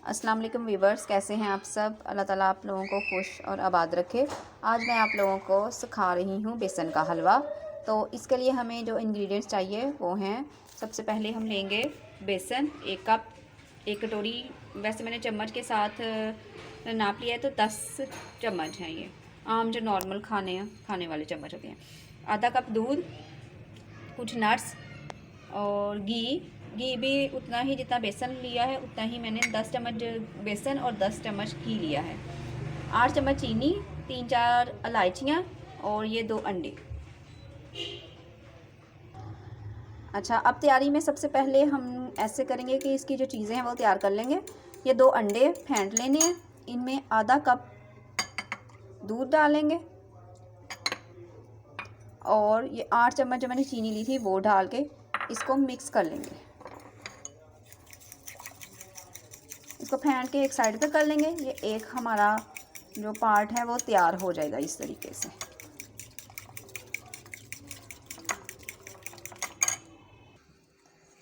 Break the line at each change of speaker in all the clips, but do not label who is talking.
अस्सलाम वालेकुम वीवर्स, कैसे हैं आप सब। अल्लाह ताला आप लोगों को खुश और आबाद रखे। आज मैं आप लोगों को सिखा रही हूँ बेसन का हलवा। तो इसके लिए हमें जो इंग्रेडिएंट्स चाहिए वो हैं, सबसे पहले हम लेंगे बेसन 1 कप, 1 कटोरी। वैसे मैंने चम्मच के साथ नाप लिया है तो 10 चम्मच हैं ये, आम जो नॉर्मल खाने वाले चम्मच होते हैं। आधा कप दूध, कुछ नट्स और घी भी उतना ही जितना बेसन लिया है उतना ही मैंने 10 चम्मच बेसन और 10 चम्मच घी लिया है। 8 चम्मच चीनी, 3-4 इलायचियाँ और ये 2 अंडे। अच्छा, अब तैयारी में सबसे पहले हम ऐसे करेंगे कि इसकी जो चीज़ें हैं वो तैयार कर लेंगे। ये 2 अंडे फेंट लेने हैं, इनमें आधा कप दूध डालेंगे और ये 8 चम्मच जो मैंने चीनी ली थी वो डाल के इसको मिक्स कर लेंगे। इसको फेंट के एक साइड पे कर लेंगे। ये एक हमारा जो पार्ट है वो तैयार हो जाएगा इस तरीके से।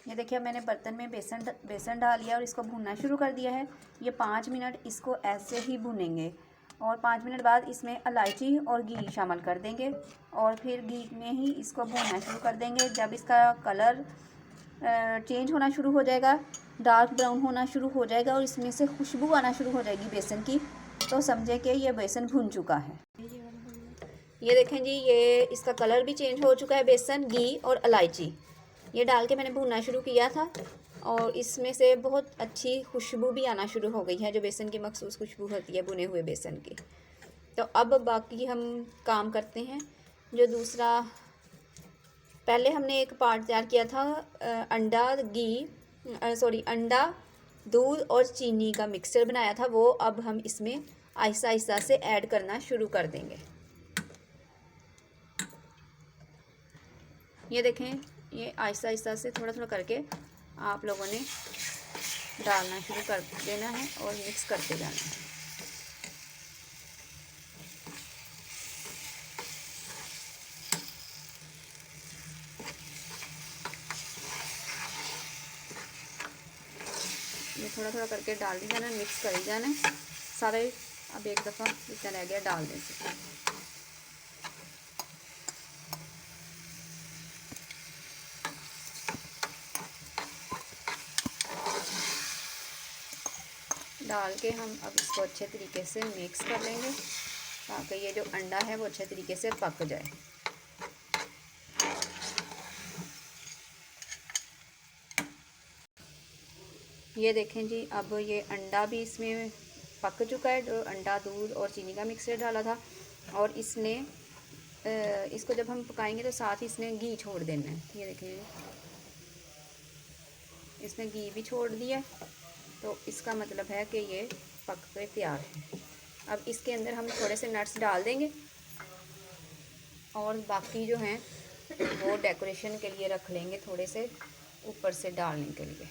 ये देखिए, मैंने बर्तन में बेसन डाल लिया और इसको भूनना शुरू कर दिया है। ये 5 मिनट इसको ऐसे ही भूनेंगे और 5 मिनट बाद इसमें इलायची और घी शामिल कर देंगे और फिर घी में ही इसको भूनना शुरू कर देंगे। जब इसका कलर चेंज होना शुरू हो जाएगा, डार्क ब्राउन होना शुरू हो जाएगा और इसमें से खुशबू आना शुरू हो जाएगी बेसन की, तो समझे कि ये बेसन भुन चुका है। ये देखें जी, ये इसका कलर भी चेंज हो चुका है। बेसन, घी और इलायची ये डाल के मैंने भूनना शुरू किया था और इसमें से बहुत अच्छी खुशबू भी आना शुरू हो गई है, जो बेसन की मखसूस खुशबू होती है भुने हुए बेसन की। तो अब बाकी हम काम करते हैं। जो दूसरा पहले हमने एक पार्ट तैयार किया था, अंडा, दूध और चीनी का मिक्सचर बनाया था, वो अब हम इसमें आहिस्ता आहिस्ता से ऐड करना शुरू कर देंगे। ये देखें, ये आहिस्ता आहिस्ता से थोड़ा थोड़ा करके आप लोगों ने डालना शुरू कर देना है और मिक्स करते जाना है। ये थोड़ा थोड़ा करके डाल दी जाना, मिक्स कर ही जाना है सारे। अब एक दफ़ा जितना रह गया डाल दें इसे। डाल के हम अब इसको अच्छे तरीके से मिक्स कर लेंगे ताकि ये जो अंडा है वो अच्छे तरीके से पक जाए। ये देखें जी, अब ये अंडा भी इसमें पक चुका है, जो अंडा, दूध और चीनी का मिक्सचर डाला था। और इसको जब हम पकाएंगे तो साथ ही इसने घी छोड़ देना है। ये देखें, इसने घी भी छोड़ दिया, तो इसका मतलब है कि ये पक के तैयार है। अब इसके अंदर हम थोड़े से नट्स डाल देंगे और बाकी जो हैं वो डेकोरेशन के लिए रख लेंगे, थोड़े से ऊपर से डालने के लिए।